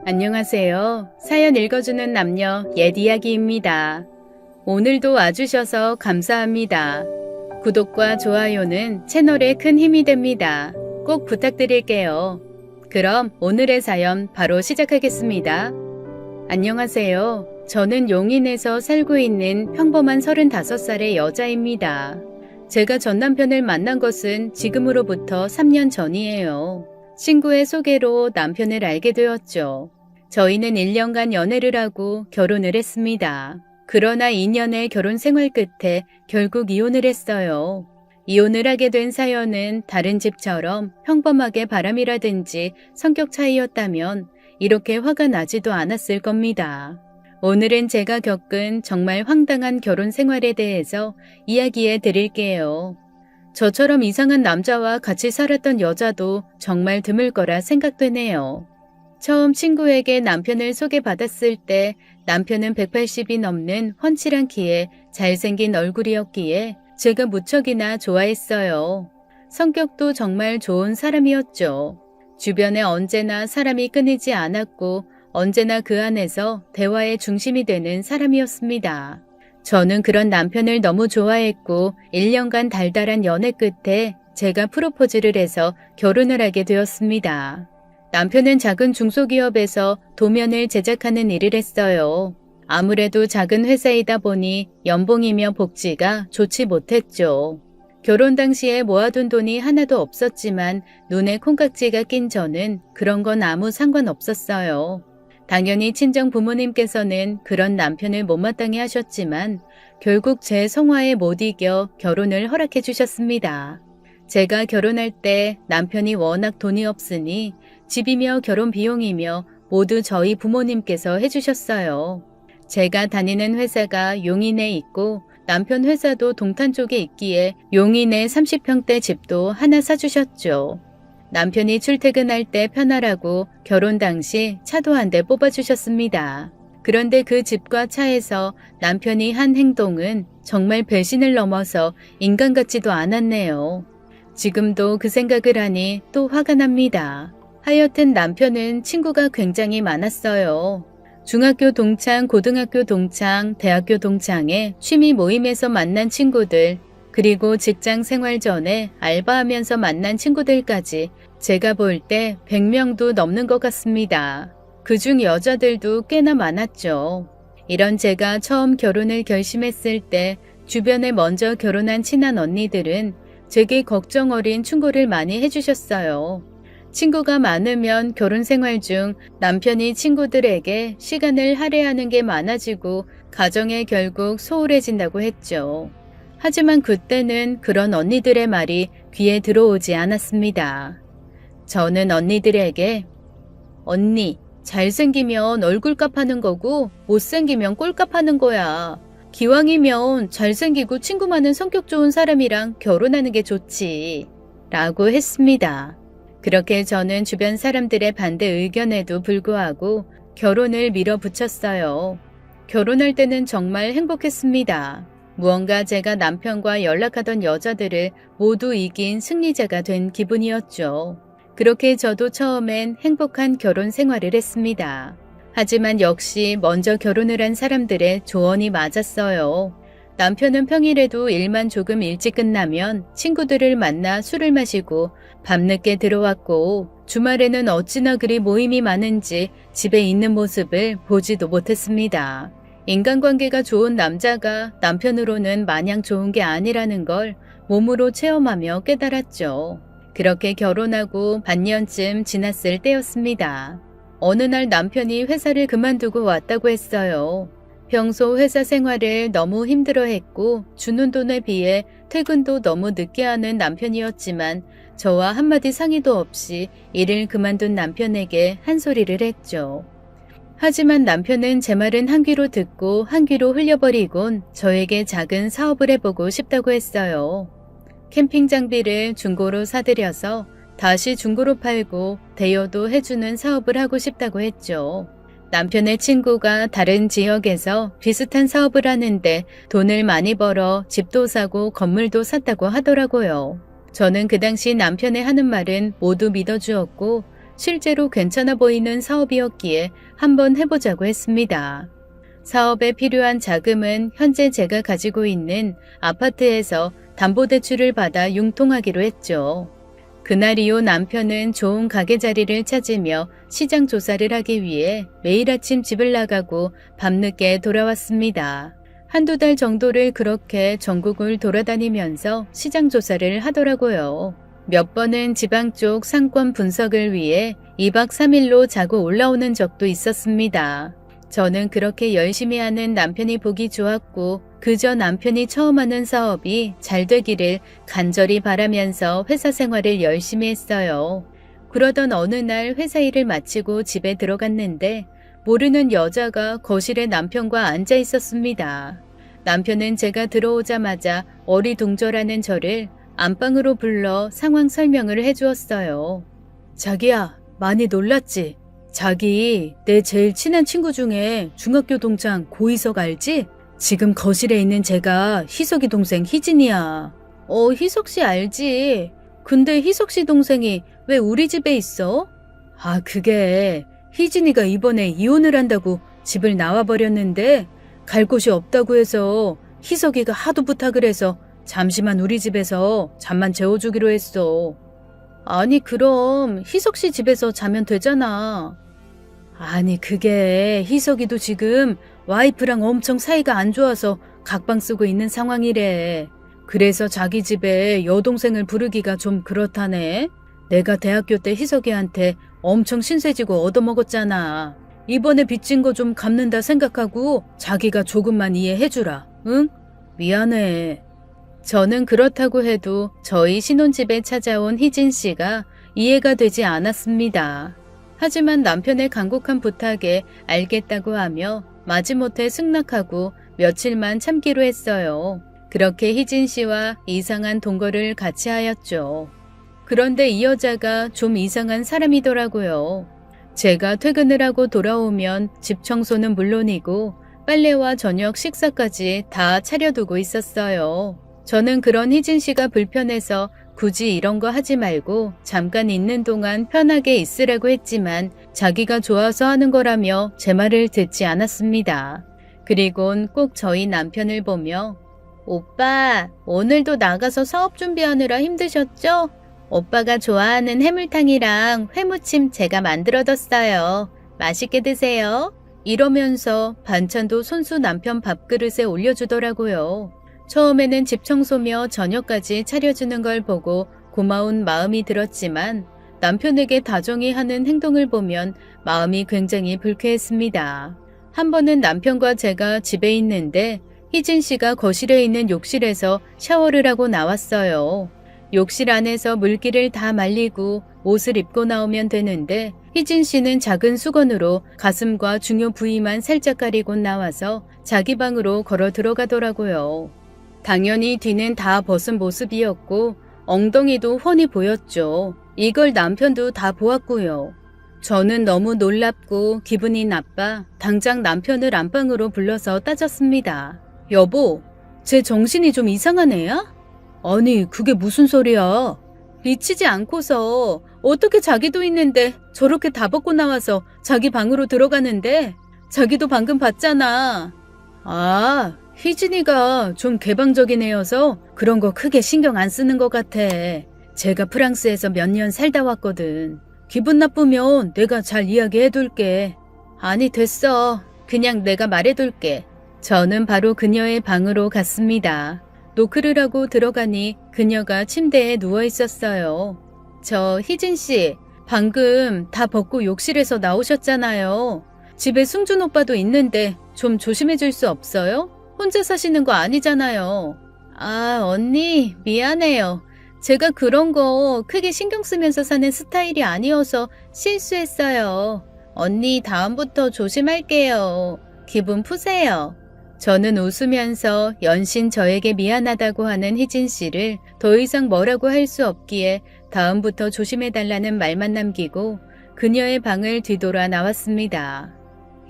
안녕하세요. 사연 읽어주는 남녀 옛 이야기입니다. 오늘도 와주셔서 감사합니다. 구독과 좋아요는 채널에 큰 힘이 됩니다. 꼭 부탁드릴게요. 그럼 오늘의 사연 바로 시작하겠습니다. 안녕하세요. 저는 용인에서 살고 있는 평범한 35살의 여자입니다. 제가 전 남편을 만난 것은 지금으로부터 3년 전이에요. 친구의 소개로 남편을 알게 되었죠. 저희는 1년간 연애를 하고 결혼을 했습니다. 그러나 2년의 결혼 생활 끝에 결국 이혼을 했어요. 이혼을 하게 된 사연은 다른 집처럼 평범하게 바람이라든지 성격 차이였다면 이렇게 화가 나지도 않았을 겁니다. 오늘은 제가 겪은 정말 황당한 결혼 생활에 대해서 이야기해 드릴게요. 저처럼 이상한 남자와 같이 살았던 여자도 정말 드물 거라 생각되네요. 처음 친구에게 남편을 소개받았을 때 남편은 180이 넘는 훤칠한 키에 잘생긴 얼굴이었기에 제가 무척이나 좋아했어요. 성격도 정말 좋은 사람이었죠. 주변에 언제나 사람이 끊이지 않았고 언제나 그 안에서 대화의 중심이 되는 사람이었습니다. 저는 그런 남편을 너무 좋아했고 1년간 달달한 연애 끝에 제가 프로포즈를 해서 결혼을 하게 되었습니다. 남편은 작은 중소기업에서 도면을 제작하는 일을 했어요. 아무래도 작은 회사이다 보니 연봉이며 복지가 좋지 못했죠. 결혼 당시에 모아둔 돈이 하나도 없었지만 눈에 콩깍지가 낀 저는 그런 건 아무 상관없었어요. 당연히 친정 부모님께서는 그런 남편을 못마땅해 하셨지만 결국 제 성화에 못 이겨 결혼을 허락해 주셨습니다. 제가 결혼할 때 남편이 워낙 돈이 없으니 집이며 결혼 비용이며 모두 저희 부모님께서 해주셨어요. 제가 다니는 회사가 용인에 있고 남편 회사도 동탄 쪽에 있기에 용인에 30평대 집도 하나 사주셨죠. 남편이 출퇴근할 때 편하라고 결혼 당시 차도 한 대 뽑아주셨습니다. 그런데 그 집과 차에서 남편이 한 행동은 정말 배신을 넘어서 인간 같지도 않았네요. 지금도 그 생각을 하니 또 화가 납니다. 하여튼 남편은 친구가 굉장히 많았어요. 중학교 동창, 고등학교 동창, 대학교 동창에 취미 모임에서 만난 친구들, 그리고 직장 생활 전에 알바하면서 만난 친구들까지 제가 볼 때 100명도 넘는 것 같습니다. 그중 여자들도 꽤나 많았죠. 이런 제가 처음 결혼을 결심했을 때 주변에 먼저 결혼한 친한 언니들은 제게 걱정 어린 충고를 많이 해주셨어요. 친구가 많으면 결혼 생활 중 남편이 친구들에게 시간을 할애하는 게 많아지고 가정에 결국 소홀해진다고 했죠. 하지만 그때는 그런 언니들의 말이 귀에 들어오지 않았습니다. 저는 언니들에게 언니, 잘생기면 얼굴값 하는 거고 못생기면 꼴값 하는 거야. 기왕이면 잘생기고 친구 많은 성격 좋은 사람이랑 결혼하는 게 좋지. 라고 했습니다. 그렇게 저는 주변 사람들의 반대 의견에도 불구하고 결혼을 밀어붙였어요. 결혼할 때는 정말 행복했습니다. 무언가 제가 남편과 연락하던 여자들을 모두 이긴 승리자가 된 기분이었죠. 그렇게 저도 처음엔 행복한 결혼 생활을 했습니다. 하지만 역시 먼저 결혼을 한 사람들의 조언이 맞았어요. 남편은 평일에도 일만 조금 일찍 끝나면 친구들을 만나 술을 마시고 밤늦게 들어왔고 주말에는 어찌나 그리 모임이 많은지 집에 있는 모습을 보지도 못했습니다. 인간관계가 좋은 남자가 남편으로는 마냥 좋은 게 아니라는 걸 몸으로 체험하며 깨달았죠. 그렇게 결혼하고 반년쯤 지났을 때였습니다. 어느 날 남편이 회사를 그만두고 왔다고 했어요. 평소 회사 생활을 너무 힘들어했고 주는 돈에 비해 퇴근도 너무 늦게 하는 남편이었지만 저와 한마디 상의도 없이 일을 그만둔 남편에게 한 소리를 했죠. 하지만 남편은 제 말은 한 귀로 듣고 한 귀로 흘려버리곤 저에게 작은 사업을 해보고 싶다고 했어요. 캠핑 장비를 중고로 사들여서 다시 중고로 팔고 대여도 해주는 사업을 하고 싶다고 했죠. 남편의 친구가 다른 지역에서 비슷한 사업을 하는데 돈을 많이 벌어 집도 사고 건물도 샀다고 하더라고요. 저는 그 당시 남편의 하는 말은 모두 믿어주었고 실제로 괜찮아 보이는 사업이었기에 한번 해보자고 했습니다. 사업에 필요한 자금은 현재 제가 가지고 있는 아파트에서 담보대출을 받아 융통하기로 했죠. 그날 이후 남편은 좋은 가게 자리를 찾으며 시장 조사를 하기 위해 매일 아침 집을 나가고 밤늦게 돌아왔습니다. 한두 달 정도를 그렇게 전국을 돌아다니면서 시장 조사를 하더라고요. 몇 번은 지방 쪽 상권 분석을 위해 2박 3일로 자고 올라오는 적도 있었습니다. 저는 그렇게 열심히 하는 남편이 보기 좋았고 그저 남편이 처음 하는 사업이 잘 되기를 간절히 바라면서 회사 생활을 열심히 했어요. 그러던 어느 날 회사 일을 마치고 집에 들어갔는데 모르는 여자가 거실에 남편과 앉아 있었습니다. 남편은 제가 들어오자마자 어리둥절하는 저를 안방으로 불러 상황 설명을 해주었어요. 자기야, 많이 놀랐지? 자기, 내 제일 친한 친구 중에 중학교 동창 고희석 알지? 지금 거실에 있는 제가 희석이 동생 희진이야. 희석 씨 알지? 근데 희석 씨 동생이 왜 우리 집에 있어? 아, 그게 희진이가 이번에 이혼을 한다고 집을 나와버렸는데 갈 곳이 없다고 해서 희석이가 하도 부탁을 해서 잠시만 우리 집에서 잠만 재워주기로 했어. 아니, 그럼 희석 씨 집에서 자면 되잖아. 아니, 그게 희석이도 지금 와이프랑 엄청 사이가 안 좋아서 각방 쓰고 있는 상황이래. 그래서 자기 집에 여동생을 부르기가 좀 그렇다네. 내가 대학교 때 희석이한테 엄청 신세지고 얻어먹었잖아. 이번에 빚진 거 좀 갚는다 생각하고 자기가 조금만 이해해주라. 응? 미안해. 저는 그렇다고 해도 저희 신혼집에 찾아온 희진 씨가 이해가 되지 않았습니다. 하지만 남편의 간곡한 부탁에 알겠다고 하며 마지못해 승낙하고 며칠만 참기로 했어요. 그렇게 희진 씨와 이상한 동거를 같이 하였죠. 그런데 이 여자가 좀 이상한 사람이더라고요. 제가 퇴근을 하고 돌아오면 집 청소는 물론이고 빨래와 저녁 식사까지 다 차려두고 있었어요. 저는 그런 희진 씨가 불편해서 굳이 이런 거 하지 말고 잠깐 있는 동안 편하게 있으라고 했지만 자기가 좋아서 하는 거라며 제 말을 듣지 않았습니다. 그리곤 꼭 저희 남편을 보며 오빠, 오늘도 나가서 사업 준비하느라 힘드셨죠? 오빠가 좋아하는 해물탕이랑 회무침 제가 만들어뒀어요. 맛있게 드세요. 이러면서 반찬도 손수 남편 밥그릇에 올려주더라고요. 처음에는 집 청소며 저녁까지 차려주는 걸 보고 고마운 마음이 들었지만 남편에게 다정히 하는 행동을 보면 마음이 굉장히 불쾌했습니다. 한 번은 남편과 제가 집에 있는데 희진 씨가 거실에 있는 욕실에서 샤워를 하고 나왔어요. 욕실 안에서 물기를 다 말리고 옷을 입고 나오면 되는데 희진 씨는 작은 수건으로 가슴과 중요 부위만 살짝 가리고 나와서 자기 방으로 걸어 들어가더라고요. 당연히 뒤는 다 벗은 모습이었고 엉덩이도 훤히 보였죠. 이걸 남편도 다 보았고요. 저는 너무 놀랍고 기분이 나빠 당장 남편을 안방으로 불러서 따졌습니다. 여보, 제 정신이 좀 이상한 애야? 아니, 그게 무슨 소리야? 미치지 않고서 어떻게 자기도 있는데 저렇게 다 벗고 나와서 자기 방으로 들어가는데 자기도 방금 봤잖아. 아, 희진이가 좀 개방적인 애여서 그런 거 크게 신경 안 쓰는 것 같아. 제가 프랑스에서 몇 년 살다 왔거든. 기분 나쁘면 내가 잘 이야기해둘게. 아니, 됐어. 그냥 내가 말해둘게. 저는 바로 그녀의 방으로 갔습니다. 노크를 하고 들어가니 그녀가 침대에 누워 있었어요. 저 희진 씨, 방금 다 벗고 욕실에서 나오셨잖아요. 집에 승준 오빠도 있는데 좀 조심해 줄 수 없어요? 혼자 사시는 거 아니잖아요. 아, 언니, 미안해요. 제가 그런 거 크게 신경 쓰면서 사는 스타일이 아니어서 실수했어요. 언니, 다음부터 조심할게요. 기분 푸세요. 저는 웃으면서 연신 저에게 미안하다고 하는 희진 씨를 더 이상 뭐라고 할 수 없기에 다음부터 조심해달라는 말만 남기고 그녀의 방을 뒤돌아 나왔습니다.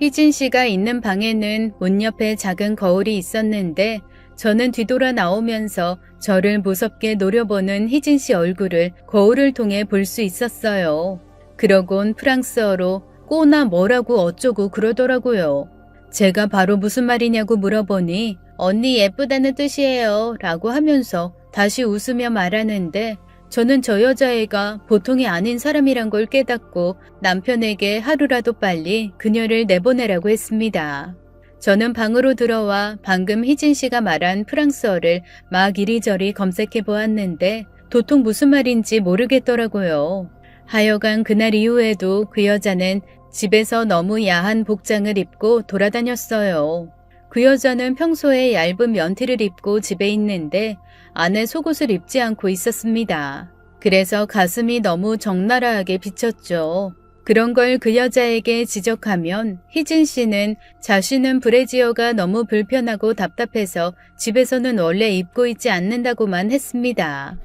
희진 씨가 있는 방에는 문 옆에 작은 거울이 있었는데 저는 뒤돌아 나오면서 저를 무섭게 노려보는 희진 씨 얼굴을 거울을 통해 볼 수 있었어요. 그러곤 프랑스어로 꼬나 뭐라고 어쩌고 그러더라고요. 제가 바로 무슨 말이냐고 물어보니 언니 예쁘다는 뜻이에요 라고 하면서 다시 웃으며 말하는데 저는 저 여자애가 보통이 아닌 사람이란 걸 깨닫고 남편에게 하루라도 빨리 그녀를 내보내라고 했습니다. 저는 방으로 들어와 방금 희진 씨가 말한 프랑스어를 막 이리저리 검색해 보았는데 도통 무슨 말인지 모르겠더라고요. 하여간 그날 이후에도 그 여자는 집에서 너무 야한 복장을 입고 돌아다녔어요. 그 여자는 평소에 얇은 면티를 입고 집에 있는데 안에 속옷을 입지 않고 있었습니다. 그래서 가슴이 너무 적나라하게 비쳤죠. 그런 걸 그 여자에게 지적하면 희진 씨는 자신은 브래지어가 너무 불편하고 답답해서 집에서는 원래 입고 있지 않는다고만 했습니다.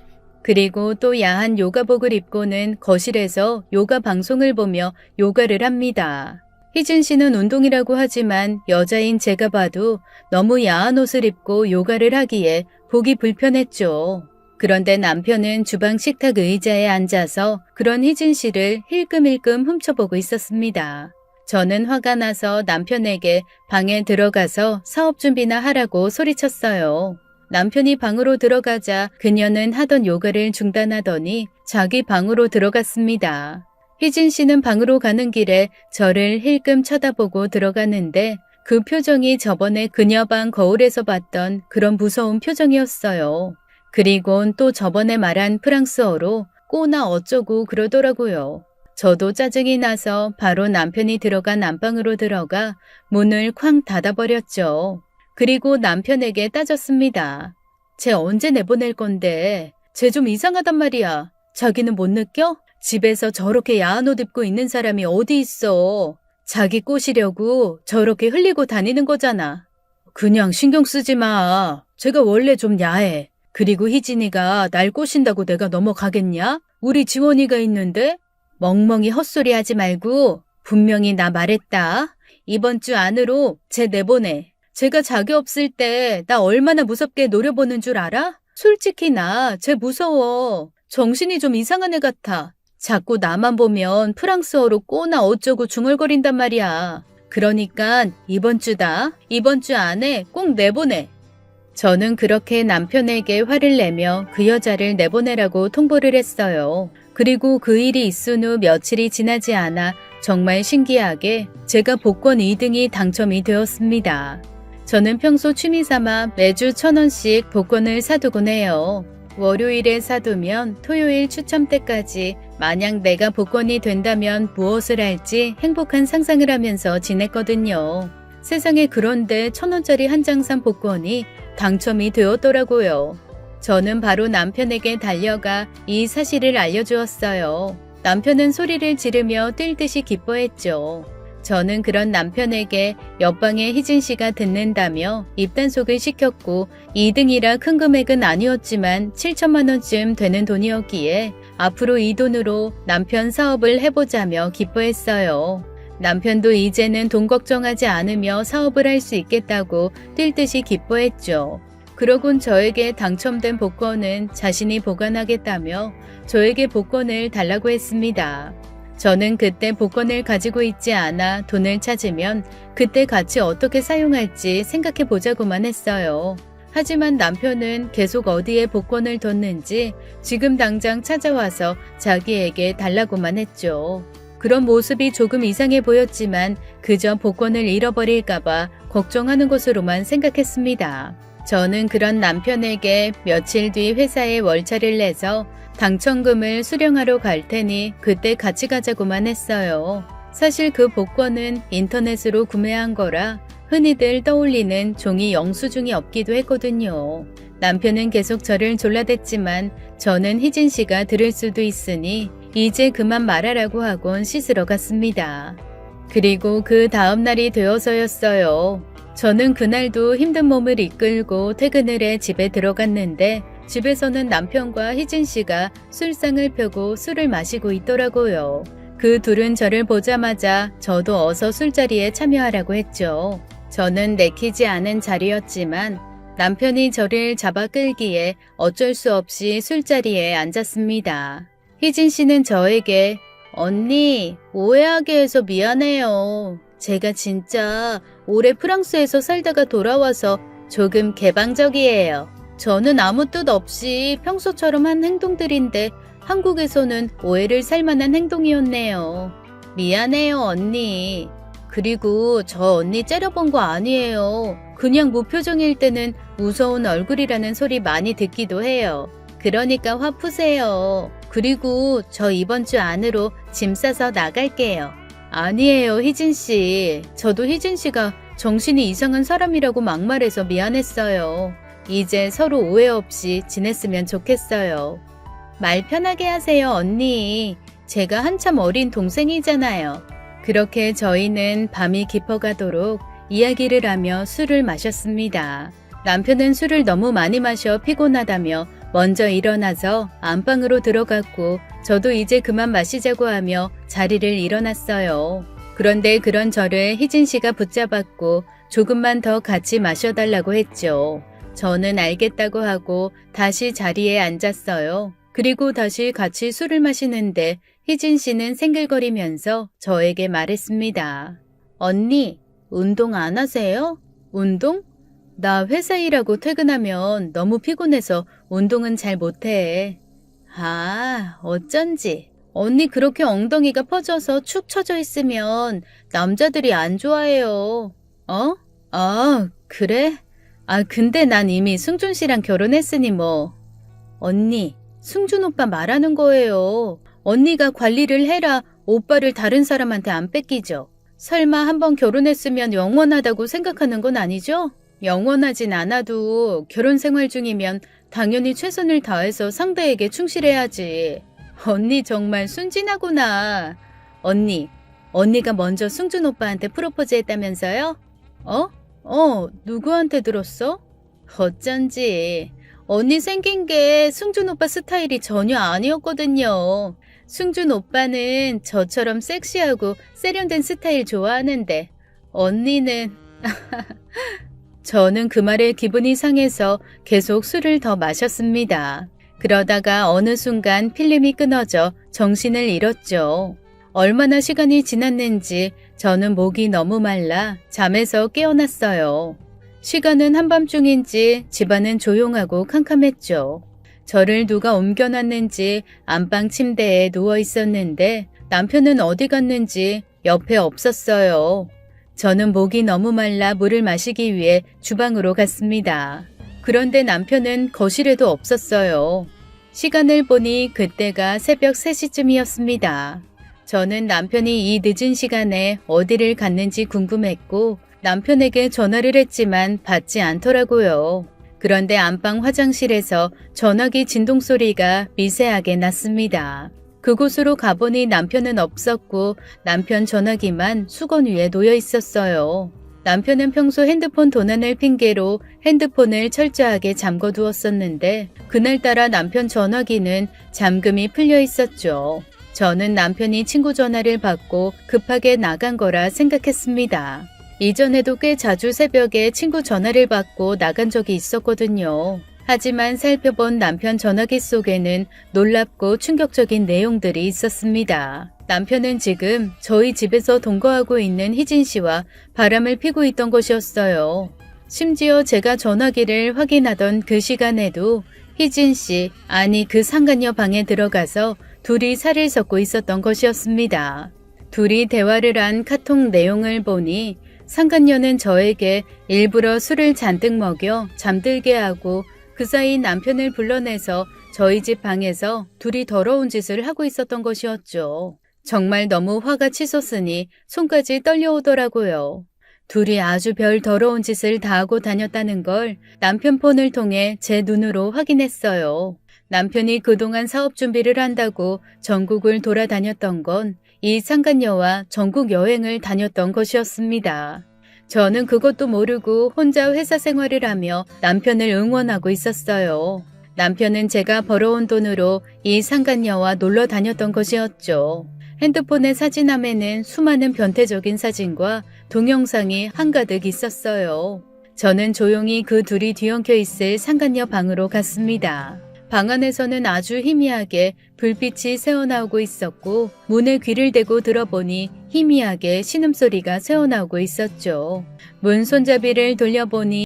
그리고 또 야한 요가복을 입고는 거실에서 요가 방송을 보며 요가를 합니다. 희진 씨는 운동이라고 하지만 여자인 제가 봐도 너무 야한 옷을 입고 요가를 하기에 보기 불편했죠. 그런데 남편은 주방 식탁 의자에 앉아서 그런 희진 씨를 힐끔힐끔 훔쳐보고 있었습니다. 저는 화가 나서 남편에게 방에 들어가서 사업 준비나 하라고 소리쳤어요. 남편이 방으로 들어가자 그녀는 하던 요가를 중단하더니 자기 방으로 들어갔습니다. 희진 씨는 방으로 가는 길에 저를 힐끔 쳐다보고 들어가는데 그 표정이 저번에 그녀 방 거울에서 봤던 그런 무서운 표정이었어요. 그리곤 또 저번에 말한 프랑스어로 꼬나 어쩌고 그러더라고요. 저도 짜증이 나서 바로 남편이 들어간 안방으로 들어가 문을 쾅 닫아버렸죠. 그리고 남편에게 따졌습니다. 쟤 언제 내보낼 건데? 쟤 좀 이상하단 말이야. 자기는 못 느껴? 집에서 저렇게 야한 옷 입고 있는 사람이 어디 있어. 자기 꼬시려고 저렇게 흘리고 다니는 거잖아. 그냥 신경 쓰지 마. 쟤가 원래 좀 야해. 그리고 희진이가 날 꼬신다고 내가 넘어가겠냐? 우리 지원이가 있는데? 멍멍이 헛소리 하지 말고 분명히 나 말했다. 이번 주 안으로 쟤 내보내. 쟤가 자기 없을 때 나 얼마나 무섭게 노려보는 줄 알아? 솔직히 나 쟤 무서워. 정신이 좀 이상한 애 같아. 자꾸 나만 보면 프랑스어로 꼬나 어쩌고 중얼거린단 말이야. 그러니까 이번 주다. 이번 주 안에 꼭 내보내. 저는 그렇게 남편에게 화를 내며 그 여자를 내보내라고 통보를 했어요. 그리고 그 일이 있은 후 며칠이 지나지 않아 정말 신기하게 제가 복권 2등이 당첨이 되었습니다. 저는 평소 취미삼아 매주 1,000원씩 복권을 사두곤 해요. 월요일에 사두면 토요일 추첨 때까지 만약 내가 복권이 된다면 무엇을 할지 행복한 상상을 하면서 지냈거든요. 세상에 그런데 1,000원짜리 한 장 산 복권이 당첨이 되었더라고요. 저는 바로 남편에게 달려가 이 사실을 알려주었어요. 남편은 소리를 지르며 뛸 듯이 기뻐했죠. 저는 그런 남편에게 옆방의 희진 씨가 듣는다며 입단속을 시켰고 2등이라 큰 금액은 아니었지만 7천만 원쯤 되는 돈이었기에 앞으로 이 돈으로 남편 사업을 해보자며 기뻐했어요. 남편도 이제는 돈 걱정하지 않으며 사업을 할 수 있겠다고 뛸 듯이 기뻐했죠. 그러곤 저에게 당첨된 복권은 자신이 보관하겠다며 저에게 복권을 달라고 했습니다. 저는 그때 복권을 가지고 있지 않아 돈을 찾으면 그때 같이 어떻게 사용할지 생각해 보자고만 했어요. 하지만 남편은 계속 어디에 복권을 뒀는지 지금 당장 찾아와서 자기에게 달라고만 했죠. 그런 모습이 조금 이상해 보였지만 그저 복권을 잃어버릴까봐 걱정하는 것으로만 생각했습니다. 저는 그런 남편에게 며칠 뒤 회사에 월차를 내서 당첨금을 수령하러 갈 테니 그때 같이 가자고만 했어요. 사실 그 복권은 인터넷으로 구매한 거라 흔히들 떠올리는 종이 영수증이 없기도 했거든요. 남편은 계속 저를 졸라댔지만 저는 희진 씨가 들을 수도 있으니 이제 그만 말하라고 하곤 씻으러 갔습니다. 그리고 그 다음 날이 되어서였어요. 저는 그날도 힘든 몸을 이끌고 퇴근을 해 집에 들어갔는데 집에서는 남편과 희진 씨가 술상을 펴고 술을 마시고 있더라고요. 그 둘은 저를 보자마자 저도 어서 술자리에 참여하라고 했죠. 저는 내키지 않은 자리였지만 남편이 저를 잡아 끌기에 어쩔 수 없이 술자리에 앉았습니다. 희진 씨는 저에게 언니, 오해하게 해서 미안해요. 제가 진짜 올해 프랑스에서 살다가 돌아와서 조금 개방적이에요. 저는 아무 뜻 없이 평소처럼 한 행동들인데 한국에서는 오해를 살 만한 행동이었네요. 미안해요, 언니. 그리고 저 언니 째려본 거 아니에요. 그냥 무표정일 때는 무서운 얼굴이라는 소리 많이 듣기도 해요. 그러니까 화 푸세요. 그리고 저 이번 주 안으로 짐 싸서 나갈게요. 아니에요, 희진 씨. 저도 희진 씨가 정신이 이상한 사람이라고 막말해서 미안했어요. 이제 서로 오해 없이 지냈으면 좋겠어요. 말 편하게 하세요, 언니. 제가 한참 어린 동생이잖아요. 그렇게 저희는 밤이 깊어가도록 이야기를 하며 술을 마셨습니다. 남편은 술을 너무 많이 마셔 피곤하다며 먼저 일어나서 안방으로 들어갔고 저도 이제 그만 마시자고 하며 자리를 일어났어요. 그런데 그런 저를 희진 씨가 붙잡았고 조금만 더 같이 마셔달라고 했죠. 저는 알겠다고 하고 다시 자리에 앉았어요. 그리고 다시 같이 술을 마시는데 희진 씨는 생글거리면서 저에게 말했습니다. 언니, 운동 안 하세요? 운동? 나 회사 일하고 퇴근하면 너무 피곤해서 운동은 잘 못해. 아, 어쩐지. 언니 그렇게 엉덩이가 퍼져서 축 처져 있으면 남자들이 안 좋아해요. 어? 아, 그래? 아, 근데 난 이미 승준 씨랑 결혼했으니 뭐. 언니, 승준 오빠 말하는 거예요. 언니가 관리를 해라 오빠를 다른 사람한테 안 뺏기죠. 설마 한번 결혼했으면 영원하다고 생각하는 건 아니죠? 영원하진 않아도 결혼 생활 중이면 당연히 최선을 다해서 상대에게 충실해야지. 언니 정말 순진하구나. 언니, 언니가 먼저 승준 오빠한테 프로포즈 했다면서요? 누구한테 들었어? 어쩐지. 언니 생긴 게 승준 오빠 스타일이 전혀 아니었거든요. 승준 오빠는 저처럼 섹시하고 세련된 스타일 좋아하는데 언니는... 저는 그 말에 기분이 상해서 계속 술을 더 마셨습니다. 그러다가 어느 순간 필름이 끊어져 정신을 잃었죠. 얼마나 시간이 지났는지 저는 목이 너무 말라 잠에서 깨어났어요. 시간은 한밤중인지 집안은 조용하고 캄캄했죠. 저를 누가 옮겨놨는지 안방 침대에 누워 있었는데 남편은 어디 갔는지 옆에 없었어요. 저는 목이 너무 말라 물을 마시기 위해 주방으로 갔습니다. 그런데 남편은 거실에도 없었어요. 시간을 보니 그때가 새벽 3시쯤이었습니다. 저는 남편이 이 늦은 시간에 어디를 갔는지 궁금했고 남편에게 전화를 했지만 받지 않더라고요. 그런데 안방 화장실에서 전화기 진동 소리가 미세하게 났습니다. 그곳으로 가보니 남편은 없었고 남편 전화기만 수건 위에 놓여 있었어요. 남편은 평소 핸드폰 도난을 핑계로 핸드폰을 철저하게 잠궈두었었는데 그날따라 남편 전화기는 잠금이 풀려 있었죠. 저는 남편이 친구 전화를 받고 급하게 나간 거라 생각했습니다. 이전에도 꽤 자주 새벽에 친구 전화를 받고 나간 적이 있었거든요. 하지만 살펴본 남편 전화기 속에는 놀랍고 충격적인 내용들이 있었습니다. 남편은 지금 저희 집에서 동거하고 있는 희진 씨와 바람을 피고 있던 것이었어요. 심지어 제가 전화기를 확인하던 그 시간에도 희진 씨, 아니 그 상간녀 방에 들어가서 둘이 살을 섞고 있었던 것이었습니다. 둘이 대화를 한 카톡 내용을 보니 상간녀는 저에게 일부러 술을 잔뜩 먹여 잠들게 하고 그 사이 남편을 불러내서 저희 집 방에서 둘이 더러운 짓을 하고 있었던 것이었죠. 정말 너무 화가 치솟으니 손까지 떨려오더라고요. 둘이 아주 별 더러운 짓을 다 하고 다녔다는 걸 남편 폰을 통해 제 눈으로 확인했어요. 남편이 그동안 사업 준비를 한다고 전국을 돌아다녔던 건 이 상간녀와 전국 여행을 다녔던 것이었습니다. 저는 그것도 모르고 혼자 회사 생활을 하며 남편을 응원하고 있었어요. 남편은 제가 벌어온 돈으로 이 상간녀와 놀러 다녔던 것이었죠. 핸드폰의 사진함에는 수많은 변태적인 사진과 동영상이 한가득 있었어요. 저는 조용히 그 둘이 뒤엉켜 있을 상간녀 방으로 갔습니다. 방 안에서는 아주 희미하게 불빛이 새어나오고 있었고 문에 귀를 대고 들어보니 희미하게 신음소리가 새어나오고 있었죠. 문 손잡이를 돌려보니